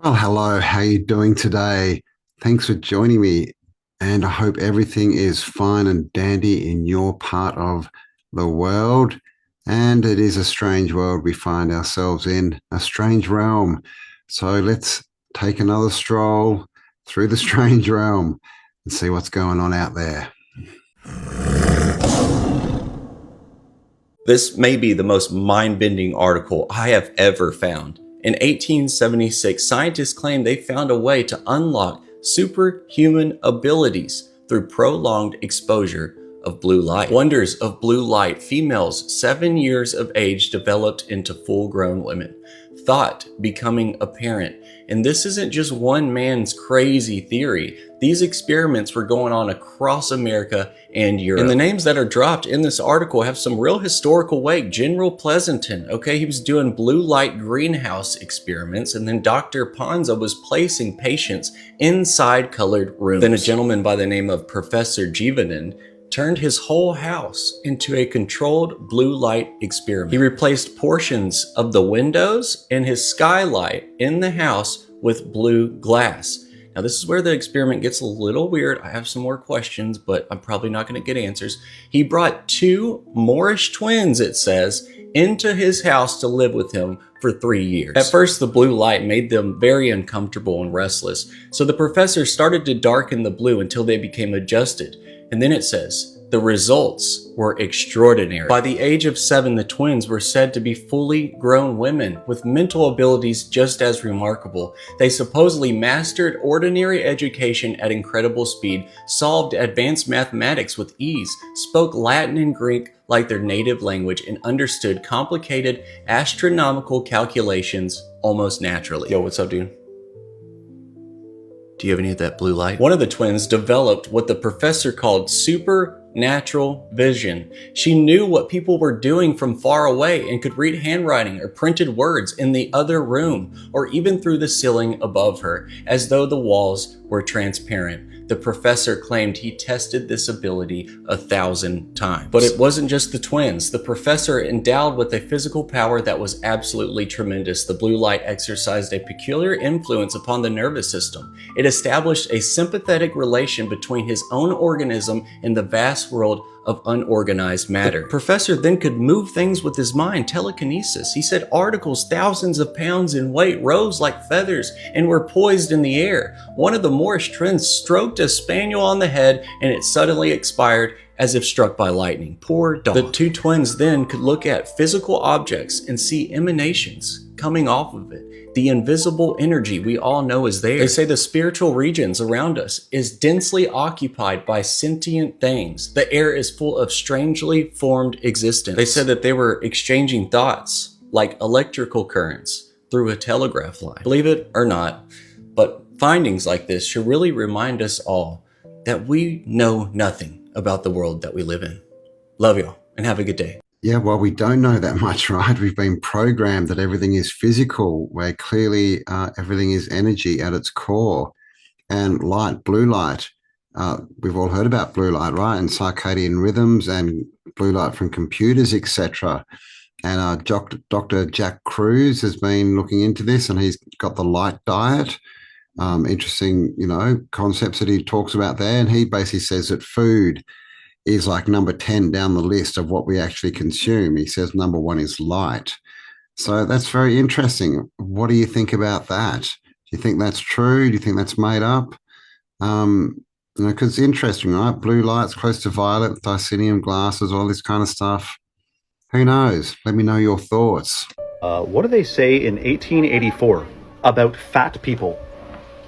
Well, hello. How you doing today? Thanks for joining me, and I hope everything is fine and dandy in your part of the world. And it is a strange world we find ourselves in, a strange realm. So let's take another stroll through the strange realm and see what's going on out there. This may be the most mind-bending article I have ever found. In 1876, scientists claimed they found a way to unlock superhuman abilities through prolonged exposure of blue light. Wonders of blue light. Females 7 years of age developed into full-grown women. Thought becoming apparent. And this isn't just one man's crazy theory. These experiments were going on across America and Europe. And the names that are dropped in this article have some real historical weight. General Pleasanton, okay, he was doing blue light greenhouse experiments, and then Dr. Panza was placing patients inside colored rooms. Then a gentleman by the name of Professor Jivanen turned his whole house into a controlled blue light experiment. He replaced portions of the windows and his skylight in the house with blue glass. Now, this is where the experiment gets a little weird. I have some more questions, but I'm probably not going to get answers. He brought two Moorish twins, it says, into his house to live with him for 3 years. At first, the blue light made them very uncomfortable and restless, so the professor started to darken the blue until they became adjusted. And then it says, the results were extraordinary. By the age of 7, the twins were said to be fully grown women with mental abilities just as remarkable. They supposedly mastered ordinary education at incredible speed, solved advanced mathematics with ease, spoke Latin and Greek like their native language, and understood complicated astronomical calculations almost naturally. Yo, what's up, dude? Do you have any of that blue light? One of the twins developed what the professor called supernatural vision. She knew what people were doing from far away and could read handwriting or printed words in the other room or even through the ceiling above her, as though the walls were transparent. The professor claimed he tested this ability 1,000 times. But it wasn't just the twins. The professor endowed with a physical power that was absolutely tremendous. The blue light exercised a peculiar influence upon the nervous system. It established a sympathetic relation between his own organism and the vast world of unorganized matter. The professor then could move things with his mind, telekinesis. He said articles thousands of pounds in weight rose like feathers and were poised in the air. One of the Moorish twins stroked a spaniel on the head and it suddenly expired as if struck by lightning. Poor dog. The two twins then could look at physical objects and see emanations coming off of it. The invisible energy we all know is there. They say the spiritual regions around us is densely occupied by sentient things. The air is full of strangely formed existence. They said that they were exchanging thoughts like electrical currents through a telegraph line. Believe it or not, but findings like this should really remind us all that we know nothing about the world that we live in. Love y'all and have a good day. Yeah, well, we don't know that much, right? We've been programmed that everything is physical, where clearly everything is energy at its core. And light, blue light, we've all heard about blue light, right? And circadian rhythms and blue light from computers, etc. And Dr. Jack Kruse has been looking into this, and he's got the light diet. Interesting, concepts that he talks about there. And he basically says that food is like number 10 down the list of what we actually consume. He says number 1 is light. So that's very interesting. What do you think about that? Do you think that's true? Do you think that's made up? Because it's interesting, right? Blue light's close to violet, titanium glasses, all this kind of stuff. Who knows? Let me know your thoughts. What do they say in 1884 about fat people?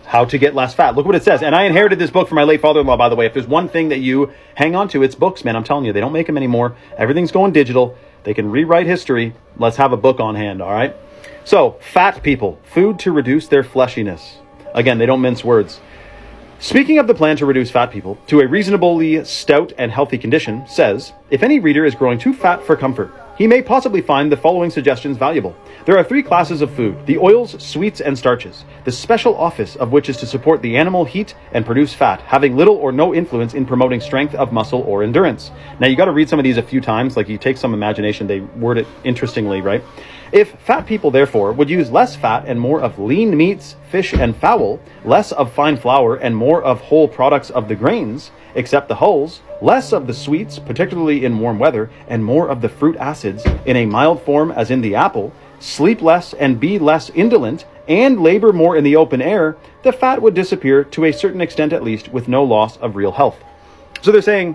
How to Get Less Fat. Look what it says. And I inherited this book from my late father-in-law, by the way. If there's one thing that you hang on to, it's books, man. I'm telling you, they don't make them anymore. Everything's going digital. They can rewrite history. Let's have a book on hand, all right? So, fat people, food to reduce their fleshiness. Again, they don't mince words. Speaking of the plan to reduce fat people to a reasonably stout and healthy condition, says, if any reader is growing too fat for comfort, he may possibly find the following suggestions valuable. There are 3 classes of food: the oils, sweets, and starches, the special office of which is to support the animal heat and produce fat, having little or no influence in promoting strength of muscle or endurance. Now, you got to read some of these a few times, like you take some imagination, they word it interestingly, right? If fat people, therefore, would use less fat and more of lean meats, fish, and fowl, less of fine flour and more of whole products of the grains, except the hulls, less of the sweets, particularly in warm weather, and more of the fruit acids, in a mild form as in the apple, sleep less and be less indolent, and labor more in the open air, the fat would disappear to a certain extent at least, with no loss of real health. So they're saying,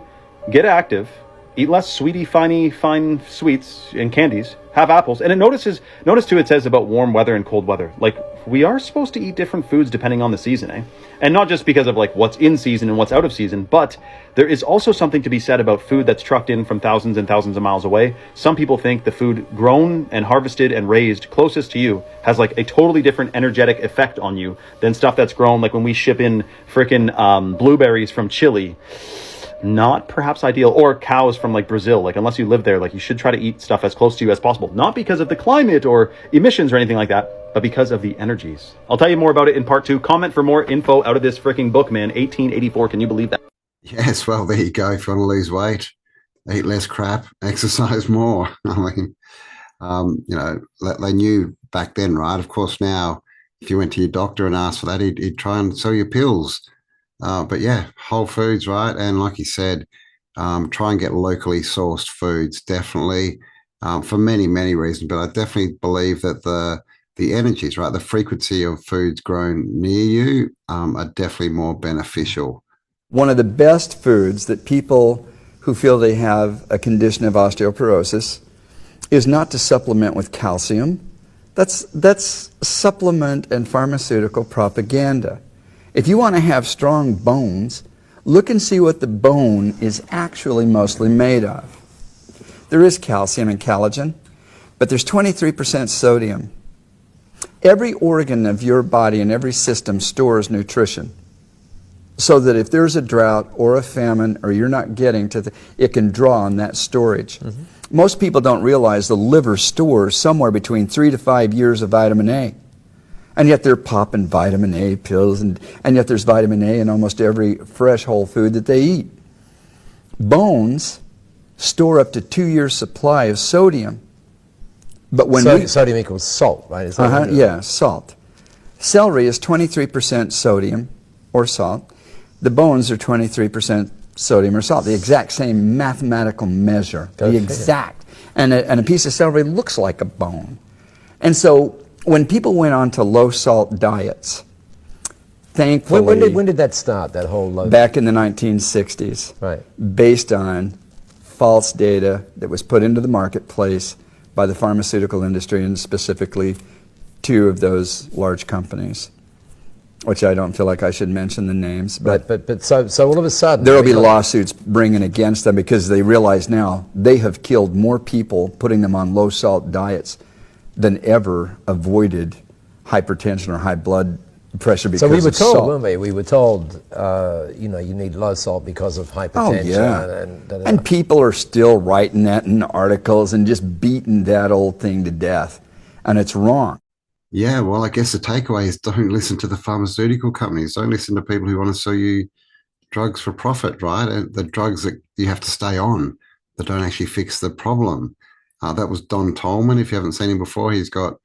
get active, eat less fine sweets and candies, have apples. And notice too, it says about warm weather and cold weather. Like, we are supposed to eat different foods depending on the season, eh? And not just because of like what's in season and what's out of season, but there is also something to be said about food that's trucked in from thousands and thousands of miles away. Some people think the food grown and harvested and raised closest to you has like a totally different energetic effect on you than stuff that's grown, like when we ship in frickin' blueberries from Chile. Not perhaps ideal, or cows from like Brazil. Like, unless you live there, like, you should try to eat stuff as close to you as possible, not because of the climate or emissions or anything like that, but because of the energies. I'll tell you more about it in part 2. Comment for more info out of this freaking book, man. 1884, can you believe that? Yes, well, there you go. If you want to lose weight, eat less crap, exercise more. I mean, they knew back then, right? Of course, now, if you went to your doctor and asked for that, he'd try and sell you pills. But yeah, whole foods, right? And like you said, try and get locally sourced foods, definitely, for many, many reasons. But I definitely believe that the energies, right, the frequency of foods grown near you are definitely more beneficial. One of the best foods that people who feel they have a condition of osteoporosis is not to supplement with calcium. That's supplement and pharmaceutical propaganda. If you want to have strong bones, look and see what the bone is actually mostly made of. There is calcium and collagen, but there's 23% sodium. Every organ of your body and every system stores nutrition, so that if there's a drought or a famine or you're not getting to it can draw on that storage. Mm-hmm. Most people don't realize the liver stores somewhere between 3 to 5 years of vitamin A. And yet they're popping vitamin A pills, and yet there's vitamin A in almost every fresh whole food that they eat. Bones store up to 2 years' supply of sodium. But when sodium equals salt, right? Yeah, salt. Celery is 23% sodium or salt. The bones are 23% sodium or salt. The exact same mathematical measure. The exact. And a piece of celery looks like a bone. And so when people went on to low-salt diets, thankfully... When did that start, that whole low... Back in the 1960s. Right. Based on false data that was put into the marketplace by the pharmaceutical industry, and specifically 2 of those large companies, which I don't feel like I should mention the names. But so all of a sudden... There will be lawsuits bringing against them because they realize now they have killed more people putting them on low-salt diets than ever avoided hypertension or high blood pressure because of salt. So we were told, weren't we? We were told, you need low salt because of hypertension. Oh, yeah. And people are still writing that in articles and just beating that old thing to death. And it's wrong. Yeah, well, I guess the takeaway is don't listen to the pharmaceutical companies. Don't listen to people who want to sell you drugs for profit, right? And the drugs that you have to stay on that don't actually fix the problem. That was Don Tolman. If you haven't seen him before, he's got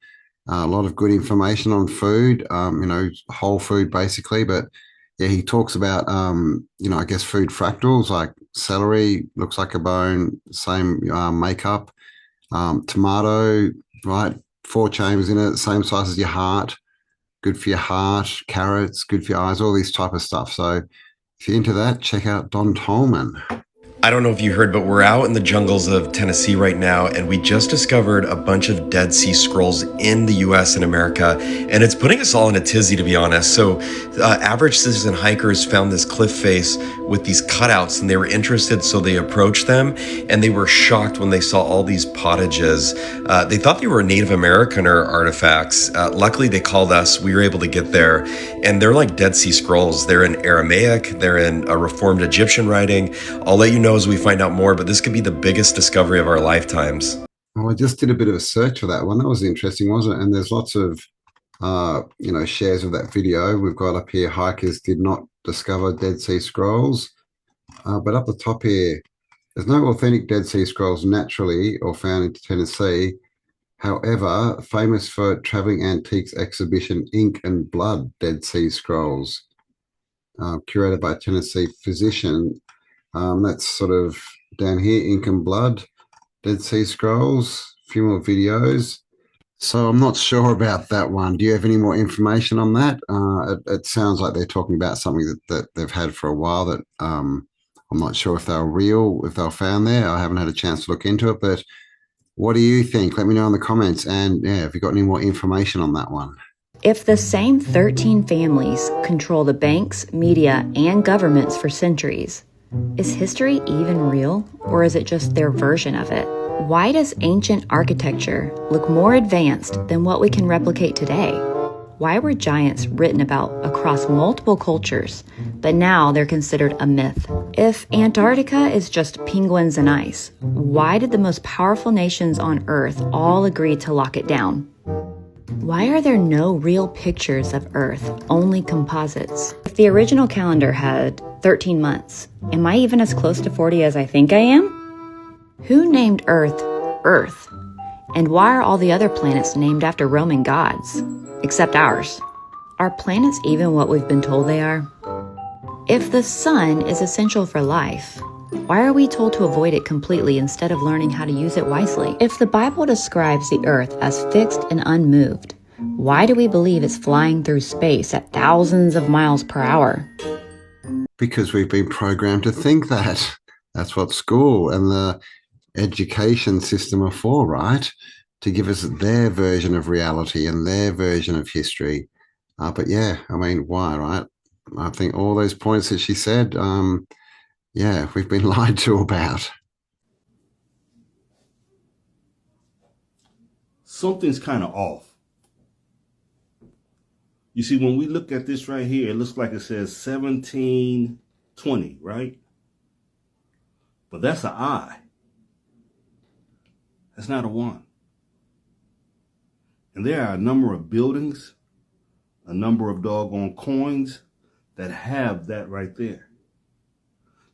a lot of good information on food, whole food basically. But yeah, he talks about, I guess food fractals, like celery looks like a bone, same makeup. Tomato, right? 4 chambers in it, same size as your heart, good for your heart. Carrots, good for your eyes, all these type of stuff. So if you're into that, check out Don Tolman. I don't know if you heard, but we're out in the jungles of Tennessee right now, and we just discovered a bunch of Dead Sea Scrolls in the US and America, and it's putting us all in a tizzy, to be honest. So average citizen hikers found this cliff face with these cutouts, and they were interested, so they approached them, and they were shocked when they saw all these pottages. They thought they were Native American or artifacts. Luckily, they called us. We were able to get there, and they're like Dead Sea Scrolls. They're in Aramaic. They're in a Reformed Egyptian writing. I'll let you know as we find out more, but this could be the biggest discovery of our lifetimes. Oh, I just did a bit of a search for that one. That was interesting, wasn't it? And there's lots of, shares of that video. We've got up here, hikers did not discover Dead Sea Scrolls. But up the top here, there's no authentic Dead Sea Scrolls naturally or found in Tennessee. However, famous for traveling antiques exhibition Ink and Blood, Dead Sea Scrolls, curated by a Tennessee physician. That's sort of down here, Ink and Blood, Dead Sea Scrolls, a few more videos. So I'm not sure about that one. Do you have any more information on that? It sounds like they're talking about something that they've had for a while that I'm not sure if they're real, if they're found there. I haven't had a chance to look into it, but what do you think? Let me know in the comments. And yeah, have you got any more information on that one? If the same 13 families control the banks, media, and governments for centuries, is history even real, or is it just their version of it? Why does ancient architecture look more advanced than what we can replicate today? Why were giants written about across multiple cultures, but now they're considered a myth? If Antarctica is just penguins and ice, why did the most powerful nations on Earth all agree to lock it down? Why are there no real pictures of Earth, only composites? If the original calendar had 13 months, am I even as close to 40 as I think I am? Who named Earth, Earth? And why are all the other planets named after Roman gods, except ours? Are planets even what we've been told they are? If the sun is essential for life, why are we told to avoid it completely instead of learning how to use it wisely? If the Bible describes the earth as fixed and unmoved, why do we believe it's flying through space at thousands of miles per hour? Because we've been programmed to think that. That's what school and the education system are for, right? To give us their version of reality and their version of history. But yeah, I mean, why, right? I think all those points that she said, yeah, we've been lied to about. Something's kind of off. You see, when we look at this right here, it looks like it says 1720, right? But that's an I. That's not a 1. And there are a number of buildings, a number of doggone coins that have that right there.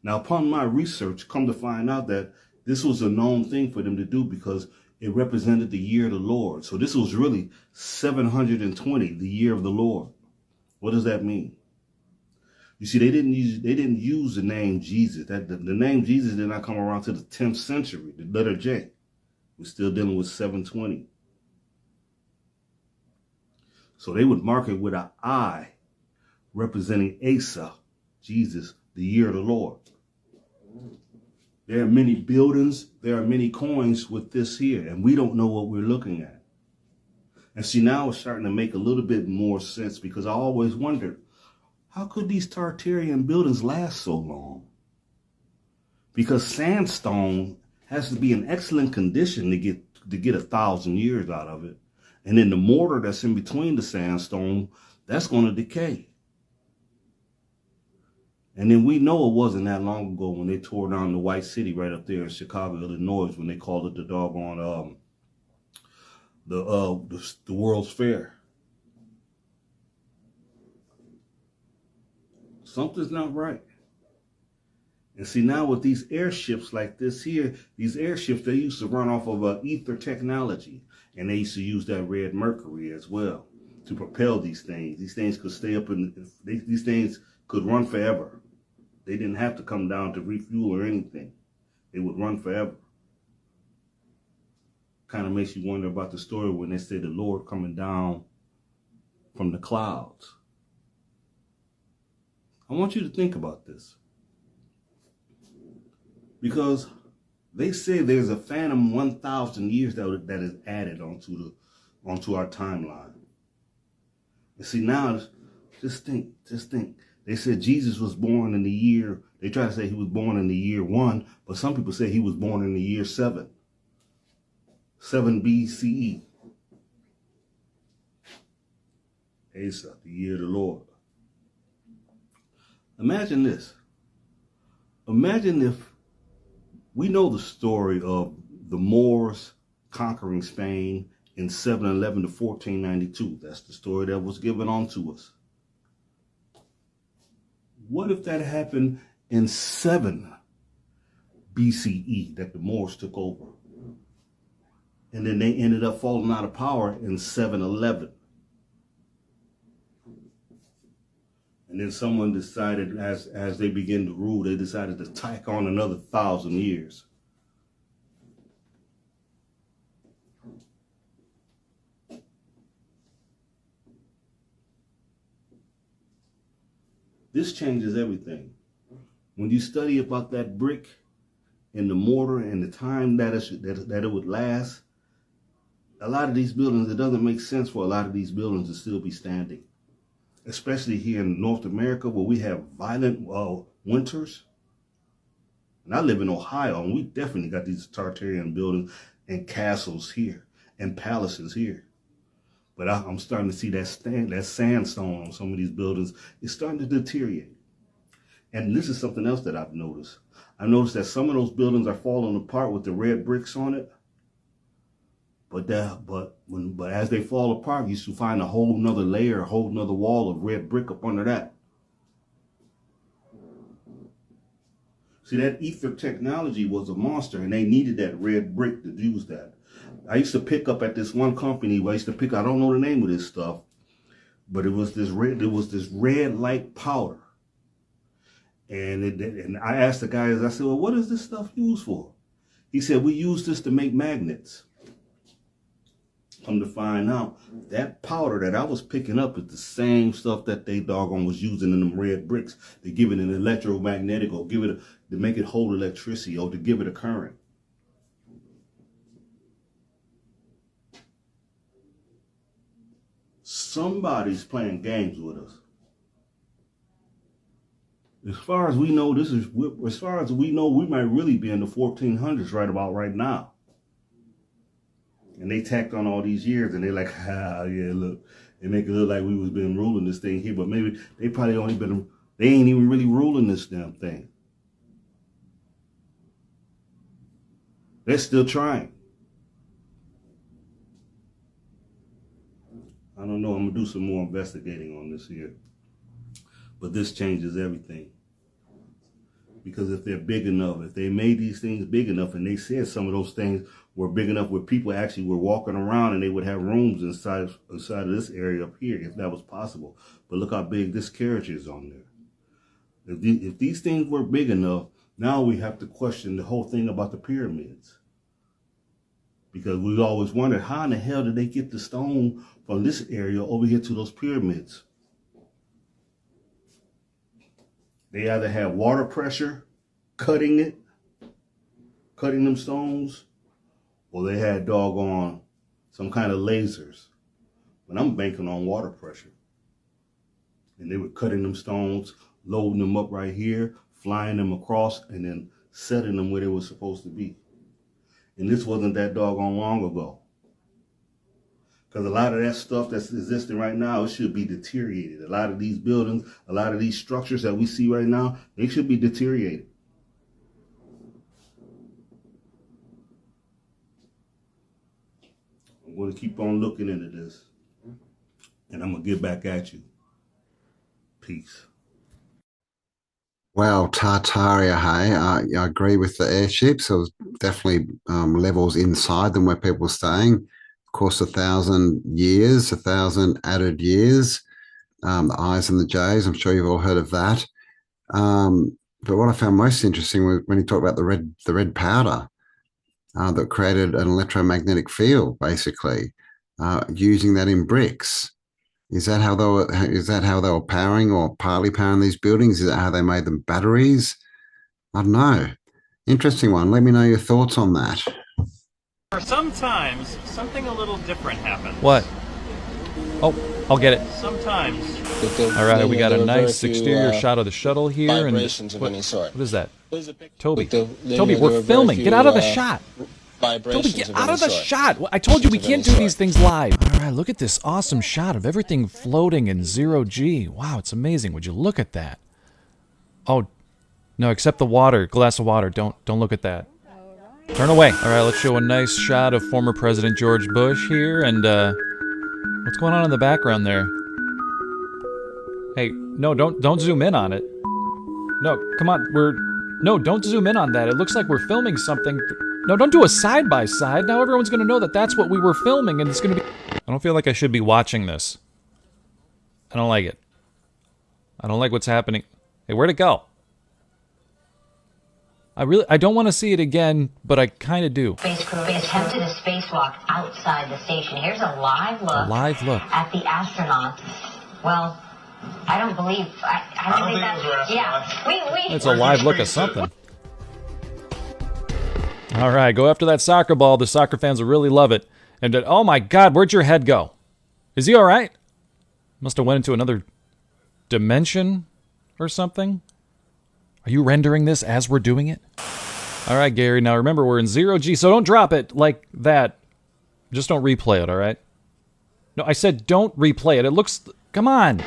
Now, upon my research, come to find out that this was a known thing for them to do because it represented the year of the Lord. So this was really 720, the year of the Lord. What does that mean? You see, they didn't use the name Jesus. The name Jesus did not come around to the 10th century, the letter J. We're still dealing with 720. So they would mark it with an I, representing Asa, Jesus, the year of the Lord. There are many buildings, there are many coins with this here, and we don't know what we're looking at. And see, now it's starting to make a little bit more sense because I always wondered, how could these Tartarian buildings last so long? Because sandstone has to be in excellent condition to get 1,000 years out of it. And then the mortar that's in between the sandstone, that's going to decay. And then we know it wasn't that long ago when they tore down the White City right up there in Chicago, Illinois, when they called it the doggone the World's Fair. Something's not right. And see, now with these airships like this here, these airships, they used to run off of ether technology. And they used to use that red mercury as well to propel these things. These things could stay up these things could run forever. They didn't have to come down to refuel or anything. They would run forever. Kind of makes you wonder about the story when they say the Lord coming down from the clouds. I want you to think about this. Because they say there's a phantom 1,000 years that is added onto our timeline. And see, now, just think. They said Jesus was born in the year, they try to say he was born in the year 1, but some people say he was born in the year 7. 7 BCE. Asa, the year of the Lord. Imagine this. Imagine if we know the story of the Moors conquering Spain in 711 to 1492. That's the story that was given on to us. What if that happened in 7 BCE, that the Moors took over? And then they ended up falling out of power in 7/11. And then someone decided, as they began to rule, they decided to tack on another 1,000 years. This changes everything. When you study about that brick and the mortar and the time that it would last, a lot of these buildings, it doesn't make sense for a lot of these buildings to still be standing. Especially here in North America, where we have violent winters. And I live in Ohio, and we definitely got these Tartarian buildings and castles here and palaces here. But I'm starting to see that sandstone on some of these buildings is starting to deteriorate. And this is something else that I've noticed. I've noticed that some of those buildings are falling apart with the red bricks on it. But as they fall apart, you should find a whole nother layer, a whole nother wall of red brick up under that. See, that ether technology was a monster, and they needed that red brick to use that. I used to pick up at this one company where I used to pick, I don't know the name of this stuff, but it was this red light powder. And I asked the guys, I said, well, what is this stuff used for? He said, we use this to make magnets. Come to find out, that powder that I was picking up is the same stuff that they doggone was using in them red bricks. They give it an electromagnetic, or give it to make it hold electricity, or to give it a current. Somebody's playing games with us. As far as we know, we might really be in the 1400s right now. And they tacked on all these years, and they're like, yeah, look, they make it look like we was been ruling this thing here, but maybe they probably they ain't even really ruling this damn thing. They're still trying. I don't know, I'm gonna do some more investigating on this here. But this changes everything. Because if they're big enough, if they made these things big enough, and they said some of those things were big enough where people actually were walking around and they would have rooms inside of this area up here, if that was possible. But look how big this carriage is on there. If these things were big enough, now we have to question the whole thing about the pyramids. Because we've always wondered, how in the hell did they get the stone from this area over here to those pyramids? They either had water pressure cutting them stones, or they had doggone some kind of lasers. But I'm banking on water pressure. And they were cutting them stones, loading them up right here, flying them across, and then setting them where they were supposed to be. And this wasn't that doggone long ago. Because a lot of that stuff that's existing right now, it should be deteriorated. A lot of these buildings, a lot of these structures that we see right now, they should be deteriorated. I'm going to keep on looking into this. And I'm going to get back at you. Peace. Well, Tartaria, hey, I agree with the airships. There was definitely levels inside them where people were staying. Of course, 1,000 years, 1,000 added years. The I's and the J's, I'm sure you've all heard of that. But what I found most interesting was when he talked about the red powder that created an electromagnetic field, basically, using that in bricks. Is that how they were powering or partly powering these buildings? Is that how they made them batteries? I don't know. Interesting one. Let me know your thoughts on that. Sometimes something a little different happens. What? Oh, I'll get it. Sometimes. All right, we got a nice exterior shot of the shuttle here. Vibrations of any sort. What is that? Toby. Toby, we're filming. Get out of the shot. Toby, get out of the shot. I told you we can't do these things live. All right, look at this awesome shot of everything floating in zero G. Wow, it's amazing. Would you look at that? Oh, no, except the water. Glass of water. Don't look at that. Turn away. All right, let's show a nice shot of former President George Bush here. And what's going on in the background there? Hey, no, don't zoom in on it. No, come on, no, don't zoom in on that. It looks like we're filming something. No, don't do a side-by-side. Now everyone's going to know that that's what we were filming, and it's going to be... I don't feel like I should be watching this. I don't like it. I don't like what's happening. Hey, where'd it go? I don't want to see it again, but I kind of do. Space crew attempted a spacewalk outside the station. Here's a live look at the astronauts. Well, I don't believe... I don't think that's... Yeah, it's a live look of something. All right, go after that soccer ball. The soccer fans will really love it. And oh my God, where'd your head go? Is he all right? Must have went into another dimension or something. Are you rendering this as we're doing it? All right, Gary. Now remember, we're in 0 G, so don't drop it like that. Just don't replay it, all right? No, I said don't replay it. It looks... Come on.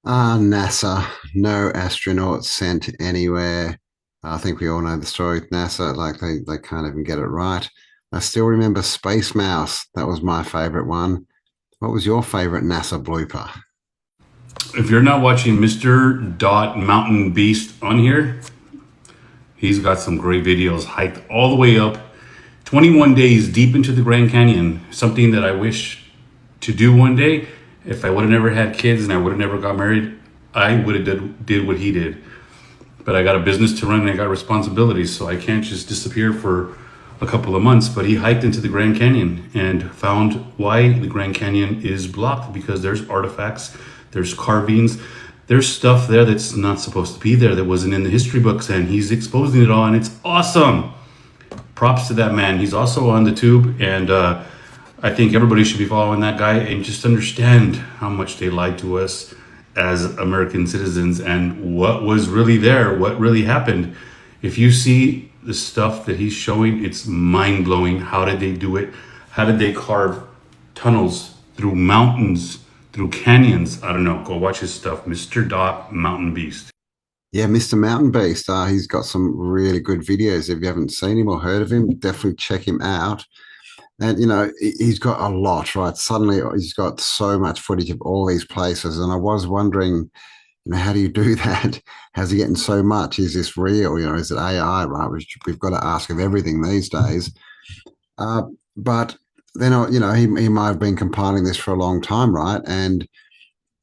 NASA. No astronauts sent anywhere. I think we all know the story with NASA. Like, they can't even get it right. I still remember Space Mouse. That was my favorite one. What was your favorite NASA blooper? If you're not watching Mr. Mountain Beast on here, he's got some great videos, hiked all the way up 21 days deep into the Grand Canyon, something that I wish to do one day. If I would have never had kids and I would have never got married, I would have did what he did. But I got a business to run and I got responsibilities, so I can't just disappear for a couple of months. But he hiked into the Grand Canyon and found why the Grand Canyon is blocked, because there's artifacts, there's carvings, there's stuff there that's not supposed to be there, that wasn't in the history books, and he's exposing it all, and it's awesome. Props to that man. He's also on the tube, and I think everybody should be following that guy and just understand how much they lied to us as American citizens and what was really there, what really happened. If you see the stuff that he's showing, it's mind-blowing. How did they do it? How did they carve tunnels through mountains, through canyons? I don't know. Go watch his stuff. Mr. Mountain Beast. Yeah, Mr. Mountain Beast. He's got some really good videos. If you haven't seen him or heard of him, definitely check him out. And, you know, he's got a lot, right? Suddenly he's got so much footage of all these places. And I was wondering, you know, how do you do that? How's he getting so much? Is this real? You know, is it AI, right? Which we've got to ask of everything these days. But then, you know, he might have been compiling this for a long time, right? And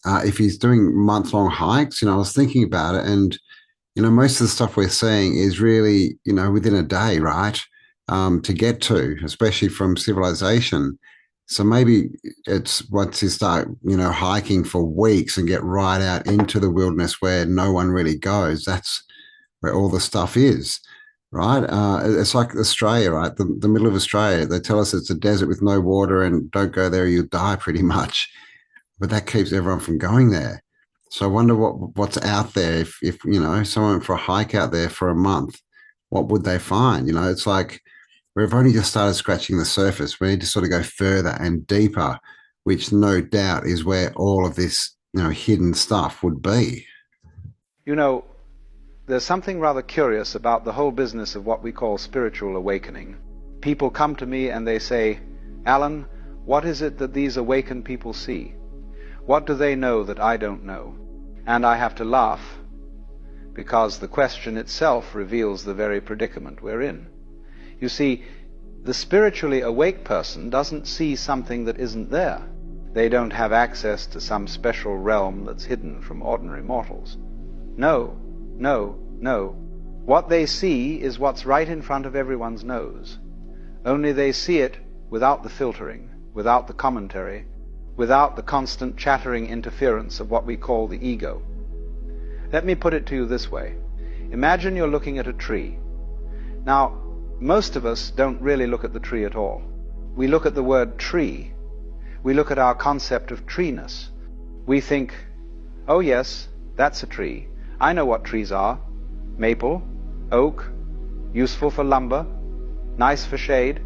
if he's doing month-long hikes, you know, I was thinking about it. And, you know, most of the stuff we're seeing is really, you know, within a day, right? To get to, especially from civilization. So maybe it's once you start, you know, hiking for weeks and get right out into the wilderness where no one really goes, that's where all the stuff is, right? It's like Australia, right? The middle of Australia, they tell us it's a desert with no water and don't go there, you'll die pretty much. But that keeps everyone from going there. So I wonder what's out there. If you know, someone went for a hike out there for a month, what would they find? You know, it's like, we've only just started scratching the surface. We need to sort of go further and deeper, which no doubt is where all of this, you know, hidden stuff would be. You know, there's something rather curious about the whole business of what we call spiritual awakening. People come to me and they say, Alan, what is it that these awakened people see? What do they know that I don't know? And I have to laugh, because the question itself reveals the very predicament we're in. You see, the spiritually awake person doesn't see something that isn't there. They don't have access to some special realm that's hidden from ordinary mortals. No, no, no. What they see is what's right in front of everyone's nose. Only they see it without the filtering, without the commentary, without the constant chattering interference of what we call the ego. Let me put it to you this way. Imagine you're looking at a tree. Now, most of us don't really look at the tree at all. We look at the word tree. We look at our concept of treeness. We think, oh yes, that's a tree. I know what trees are. Maple, oak, useful for lumber, nice for shade,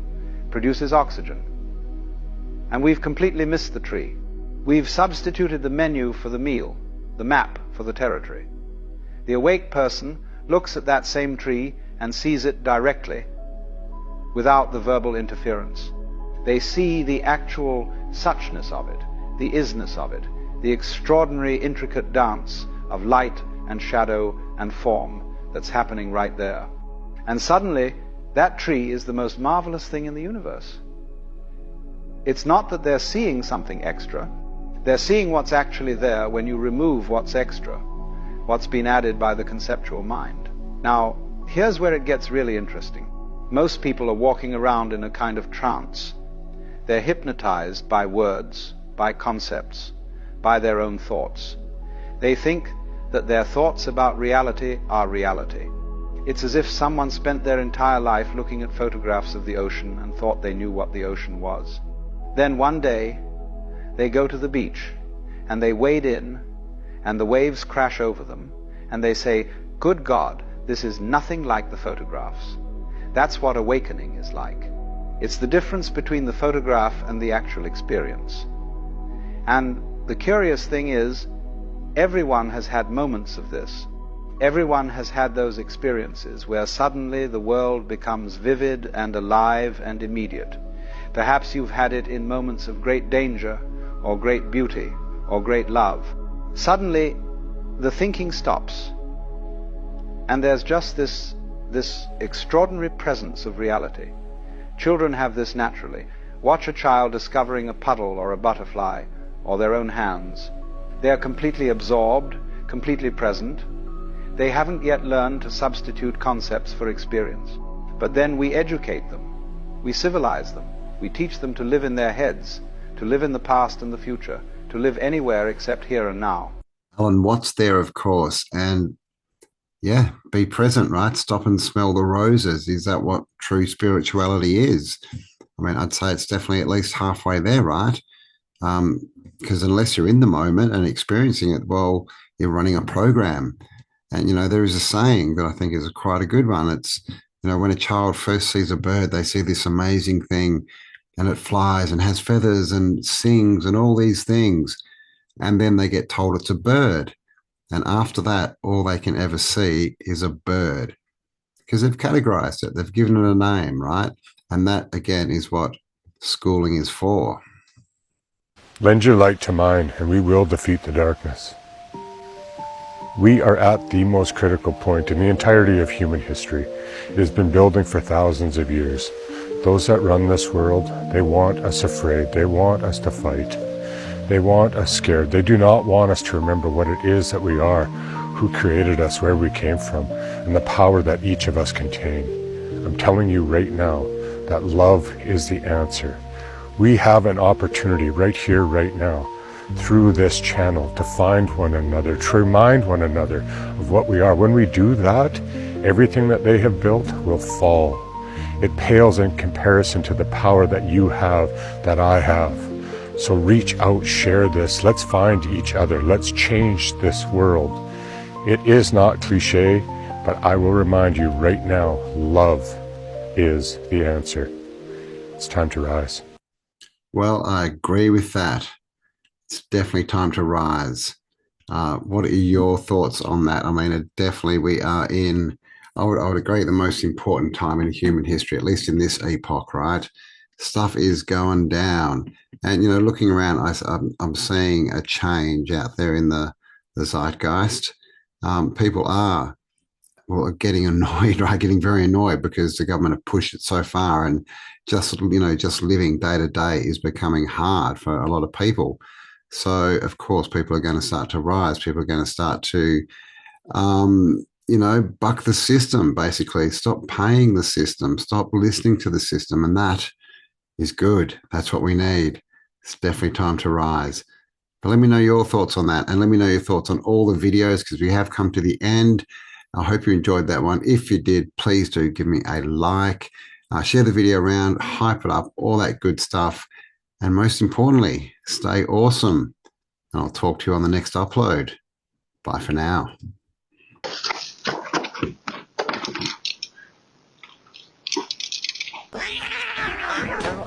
produces oxygen. And we've completely missed the tree. We've substituted the menu for the meal, the map for the territory. The awake person looks at that same tree and sees it directly, without the verbal interference. They see the actual suchness of it, the isness of it, the extraordinary intricate dance of light and shadow and form that's happening right there. And suddenly That tree is the most marvelous thing in the universe. It's not that they're seeing something extra. They're seeing what's actually there when you remove what's extra, what's been added by the conceptual mind. Now, here's where it gets really interesting. Most people are walking around in a kind of trance. They're hypnotized by words, by concepts, by their own thoughts. They think that their thoughts about reality are reality. It's as if someone spent their entire life looking at photographs of the ocean and thought they knew what the ocean was. Then one day, they go to the beach, and they wade in, and the waves crash over them, and they say, "Good God, this is nothing like the photographs." That's what awakening is like. It's the difference between the photograph and the actual experience. And the curious thing is, everyone has had moments of this. Everyone has had those experiences where suddenly the world becomes vivid and alive and immediate. Perhaps you've had it in moments of great danger, or great beauty, or great love. Suddenly, the thinking stops, and there's just this extraordinary presence of reality. Children have this naturally. Watch a child discovering a puddle or a butterfly, or their own hands. They are completely absorbed, completely present. They haven't yet learned to substitute concepts for experience. But then we educate them. We civilize them. We teach them to live in their heads, to live in the past and the future, to live anywhere except here and now. Alan, what's there, of course, and yeah, be present, right? Stop and smell the roses. Is that what true spirituality is? I mean, I'd say it's definitely at least halfway there, right? Because unless you're in the moment and experiencing it, well, you're running a program. And, you know, there is a saying that I think is quite a good one. It's, you know, when a child first sees a bird, they see this amazing thing and it flies and has feathers and sings and all these things. And then they get told it's a bird. And after that, all they can ever see is a bird because they've categorized it. They've given it a name, right? And that, again, is what schooling is for. Lend your light to mine, and we will defeat the darkness. We are at the most critical point in the entirety of human history. It has been building for thousands of years. Those that run this world, they want us afraid. They want us to fight. They want us scared. They do not want us to remember what it is that we are, who created us, where we came from, and the power that each of us contain. I'm telling you right now that love is the answer. We have an opportunity right here, right now, through this channel to find one another, to remind one another of what we are. When we do that, everything that they have built will fall. It pales in comparison to the power that you have, that I have. So reach out, share this. Let's find each other. Let's change this world. It is not cliche, but I will remind you right now, love is the answer. It's time to rise. Well, I agree with that. It's definitely time to rise. What are your thoughts on that? I mean, definitely we are in, I would agree, the most important time in human history, at least in this epoch, right? Stuff is going down. And, you know, looking around, I'm seeing a change out there in the zeitgeist. People are, well, getting annoyed, right? Getting very annoyed because the government have pushed it so far, and just, you know, just living day to day is becoming hard for a lot of people. So, of course, people are going to start to rise. People are going to start to, you know, buck the system, basically. Stop paying the system. Stop listening to the system. And that is good. That's what we need. It's definitely time to rise. But let me know your thoughts on that. And let me know your thoughts on all the videos, because we have come to the end. I hope you enjoyed that one. If you did, please do give me a like. Share the video around, hype it up, all that good stuff. And most importantly, stay awesome. And I'll talk to you on the next upload. Bye for now. Ow,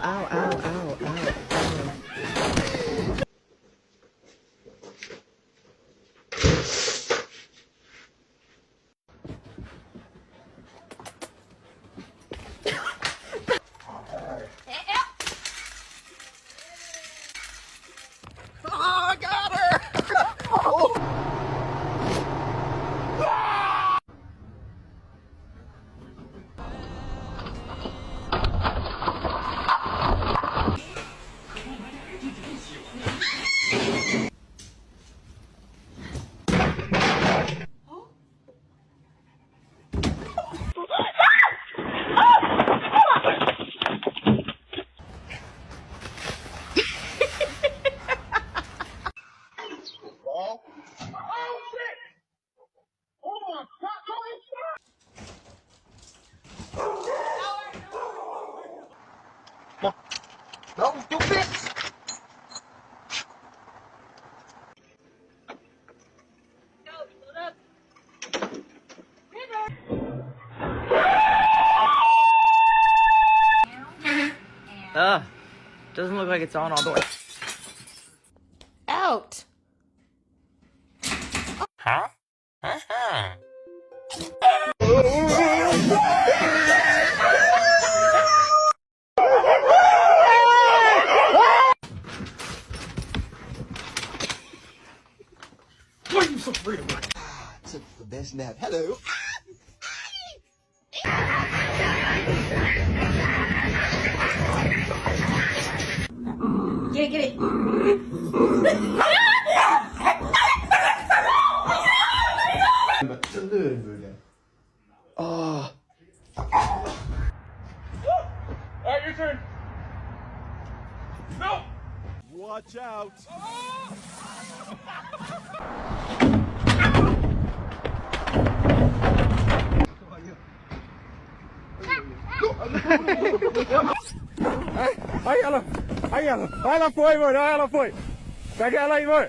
ow, ow, ow, ow. Oh, I got her! Oh. it's on all the way. Out. Huh? Why are you so afraid of me? Took the best nap. Hello. Get it. Oh. Alright, your turn. No! Watch out. Aí ela foi, mano. Aí ela foi. Pega ela aí, mano.